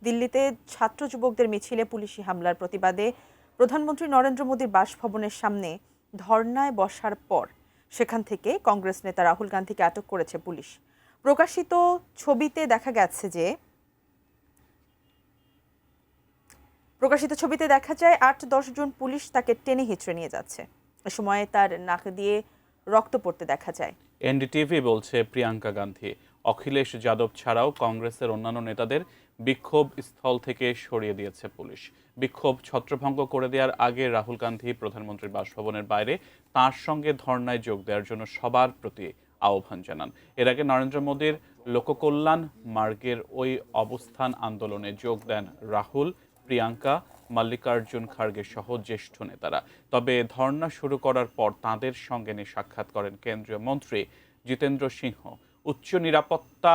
দিল্লিতে ছাত্র যুবকদের মিছিলে পুলিশি হামলার প্রতিবাদে প্রধানমন্ত্রী নরেন্দ্র মোদীর বাসভবনের সামনে ধর্নায় বসার পর সেখান থেকে কংগ্রেস নেতা রাহুল গান্ধীকে আটক করেছে পুলিশ। প্রকাশিত ছবিতে দেখা যায় ৮-১০ জন পুলিশ তাকে টেনে হিঁচড়ে নিয়ে যাচ্ছে। এ সময় তার নাক দিয়ে রক্ত পড়তে দেখা যায়। এনডিটিভি বলছে, প্রিয়াঙ্কা গান্ধী, অখিলেশ যাদব ছাড়াও কংগ্রেসের অন্যান্য নেতাদের বিক্ষোভ স্থল থেকে সরিয়ে দিয়েছে পুলিশ। বিক্ষোভ ছত্রভঙ্গ করে দেওয়ার আগে রাহুল গান্ধী প্রধানমন্ত্রীর বাসভবনের বাইরে তাঁর সঙ্গে ধর্নায় যোগ দেওয়ার জন্য সবার প্রতি আহ্বান জানান। এর আগে নরেন্দ্র মোদীর লোককল্যাণ মার্গের ওই অবস্থান আন্দোলনে যোগ দেন রাহুল, প্রিয়াঙ্কা, মল্লিকার্জুন খার্গে সহ জ্যেষ্ঠ নেতারা। তবে ধর্না শুরু করার পর তাঁদের সঙ্গে নিয়ে সাক্ষাৎ করেন কেন্দ্রীয় মন্ত্রী জিতেন্দ্র সিংহ। উচ্চ নিরাপত্তা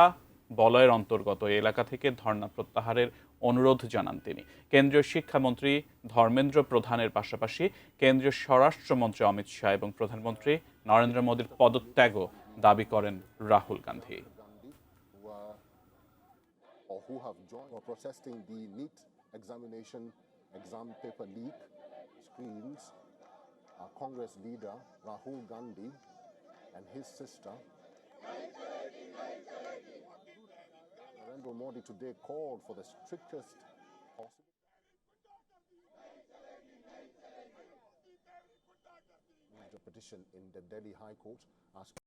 বলয়ের অন্তর্গত এলাকা থেকে ধর্না প্রত্যাহারের অনুরোধ জানান তিনি। কেন্দ্রীয় শিক্ষামন্ত্রী ধর্মেন্দ্র প্রধানের পাশাপাশি কেন্দ্রীয় স্বরাষ্ট্রমন্ত্রী অমিত শাহ এবং প্রধানমন্ত্রী নরেন্দ্র মোদীর পদত্যাগও দাবি করেন Rahul Gandhi. Exam paper leak screens Congress leader Rahul Gandhi and his sister Narendra Modi today called for the strictest possible petition in the Delhi High Court asking